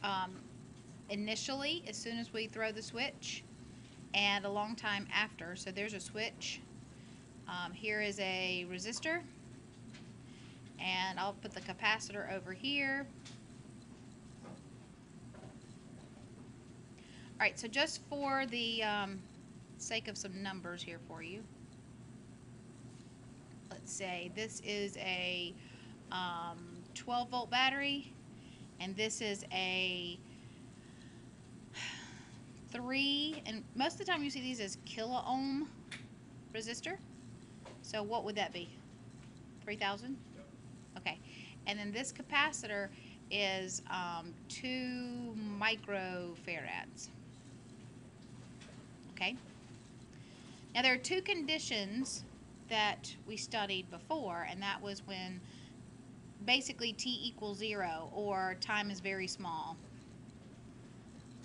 um, initially as soon as we throw the switch and a long time after. So there's a switch. Here is a resistor, and I'll put the capacitor over here. Alright, so just for the sake of some numbers here for you, let's say this is a 12 volt battery, and this is a 3, and most of the time you see these as kilo ohm resistor. So what would that be? 3,000? Yep. Okay. And then this capacitor is 2 microfarads. Okay. Now there are two conditions that we studied before, and that was when basically t equals 0 or time is very small.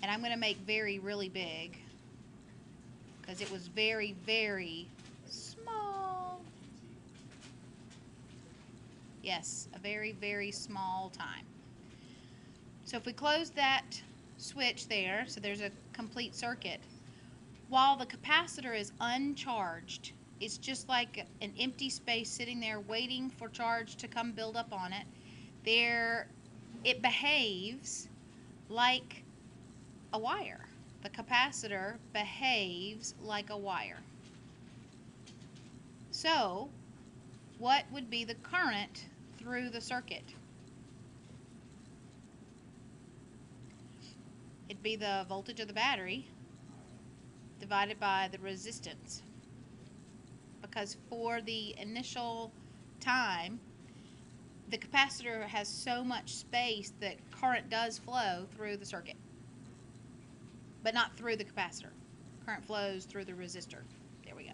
And I'm going to make very really big because it was very, very small. Yes, a very, very small time. So if we close that switch there, so there's a complete circuit, while the capacitor is uncharged, it's just like an empty space sitting there waiting for charge to come build up on it. It behaves like a wire. The capacitor behaves like a wire. So, what would be the current through the circuit? It'd be the voltage of the battery divided by the resistance. Because for the initial time, the capacitor has so much space that current does flow through the circuit. But not through the capacitor. Current flows through the resistor. There we go.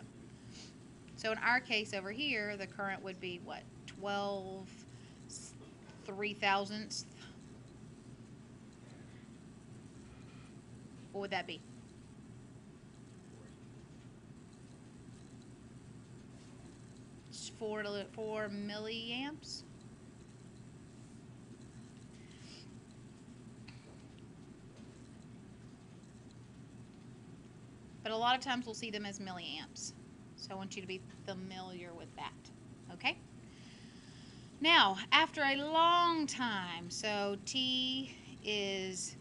So in our case over here, the current would be what? 12 3,000ths. What would that be? 4 milliamps. But a lot of times we'll see them as milliamps. So I want you to be familiar with that. Okay? Now, after a long time, so T is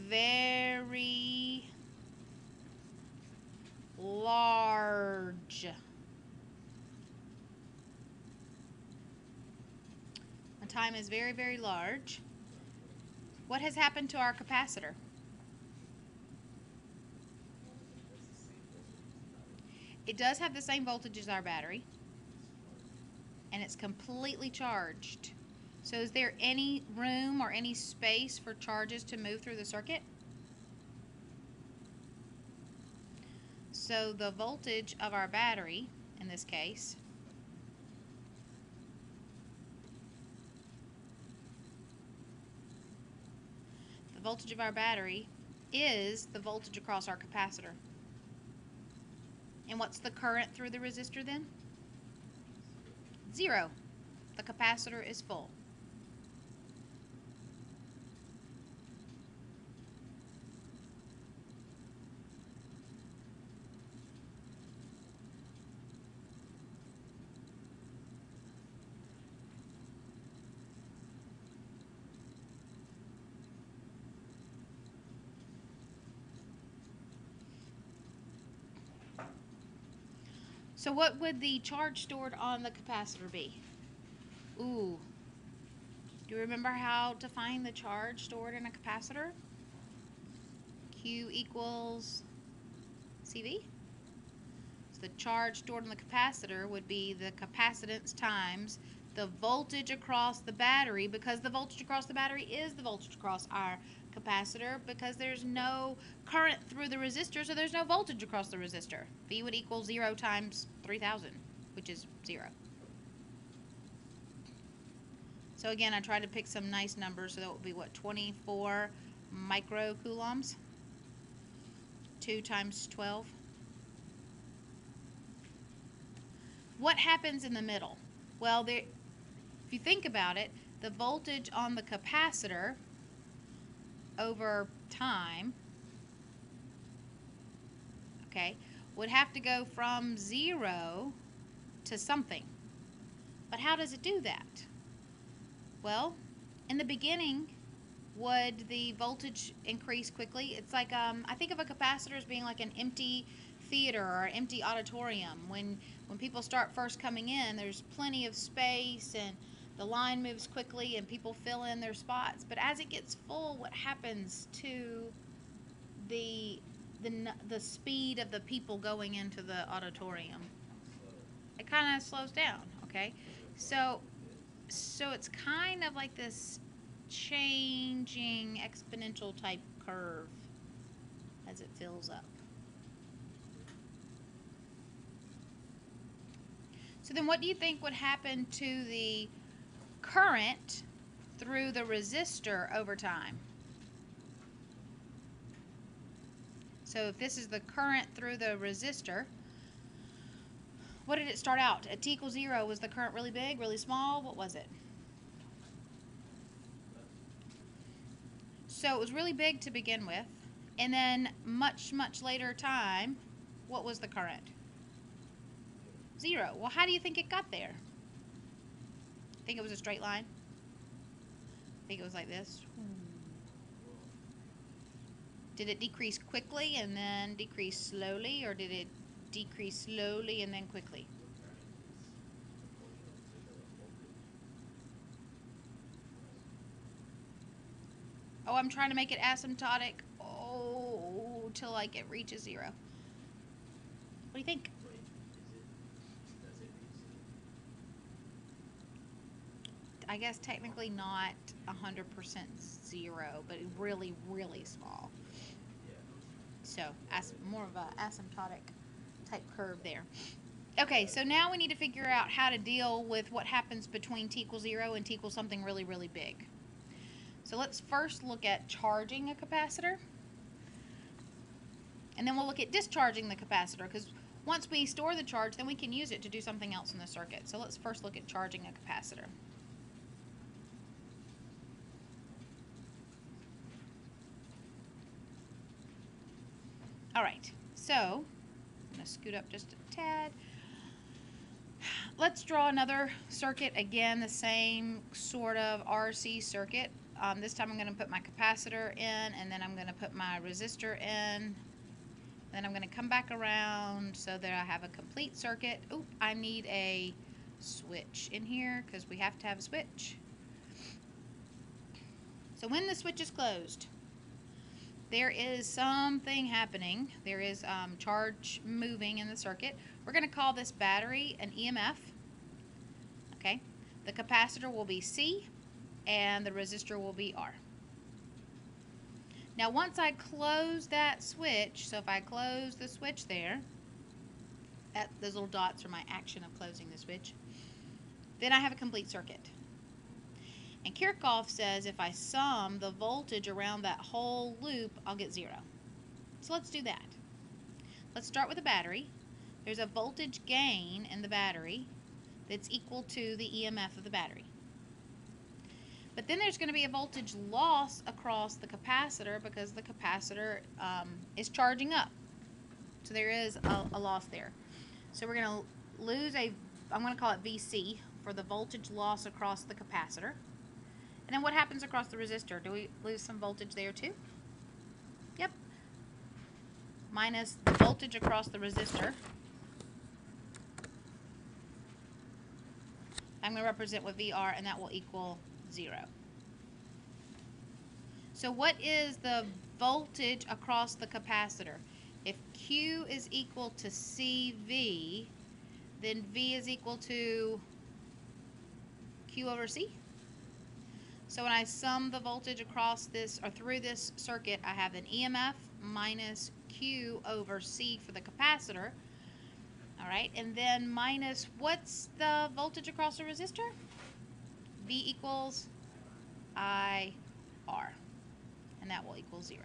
very large. When time is very, very large, what has happened to our capacitor? It does have the same voltage as our battery, and it's completely charged. So is there any room or any space for charges to move through the circuit? So the voltage of our battery, in this case, the voltage of our battery is the voltage across our capacitor. And what's the current through the resistor then? 0. The capacitor is full. So what would the charge stored on the capacitor be? Ooh. Do you remember how to find the charge stored in a capacitor? Q equals CV. So the charge stored in the capacitor would be the capacitance times the voltage across the battery, because the voltage across the battery is the voltage across our capacitor, because there's no current through the resistor, so there's no voltage across the resistor. V would equal 0 times 3,000, which is 0. So again, I tried to pick some nice numbers, so that would be what, 24 microcoulombs? 2 times 12. What happens in the middle? Well, if you think about it, the voltage on the capacitor over time, okay, would have to go from 0 to something. But how does it do that? Well, in the beginning, would the voltage increase quickly? It's like, I think of a capacitor as being like an empty theater or an empty auditorium. When people start first coming in, there's plenty of space and the line moves quickly and people fill in their spots. But as it gets full, what happens to the speed of the people going into the auditorium? It kind of slows down, okay? So it's kind of like this changing exponential type curve as it fills up. So then what do you think would happen to the current through the resistor over time? So if this is the current through the resistor, what did it start out? At t equals 0, was the current really big, really small? What was it? So it was really big to begin with. And then much, much later time, what was the current? 0. Well, how do you think it got there? Think it was a straight line? Think it was like this? Did it decrease quickly and then decrease slowly, or did it decrease slowly and then quickly? Oh, I'm trying to make it asymptotic. Oh, till like it reaches 0. What do you think? I guess technically not 100% 0, but really, really small. So, more of a asymptotic type curve there. Okay, so now we need to figure out how to deal with what happens between t equals 0 and t equals something really, really big. So let's first look at charging a capacitor. And then we'll look at discharging the capacitor, because once we store the charge, then we can use it to do something else in the circuit. So let's first look at charging a capacitor. All right, so I'm going to scoot up just a tad. Let's draw another circuit. Again, the same sort of RC circuit. This time I'm going to put my capacitor in, and then I'm going to put my resistor in. Then I'm going to come back around so that I have a complete circuit. Oop, I need a switch in here because we have to have a switch. So when the switch is closed, there is something happening. There is charge moving in the circuit. We're going to call this battery an EMF. Okay. The capacitor will be C, and the resistor will be R. Now once I close that switch, so if I close the switch there, those little dots are my action of closing the switch, then I have a complete circuit. And Kirchhoff says if I sum the voltage around that whole loop, I'll get 0. So let's do that. Let's start with the battery. There's a voltage gain in the battery that's equal to the EMF of the battery. But then there's going to be a voltage loss across the capacitor because the capacitor is charging up. So there is a loss there. So we're going to lose I'm going to call it VC for the voltage loss across the capacitor. And then what happens across the resistor? Do we lose some voltage there too? Yep. Minus the voltage across the resistor. I'm going to represent with VR, and that will equal 0. So what is the voltage across the capacitor? If Q is equal to CV, then V is equal to Q over C. So when I sum the voltage across this or through this circuit, I have an EMF minus Q over C for the capacitor. All right, and then minus, what's the voltage across the resistor? V equals IR, and that will equal 0.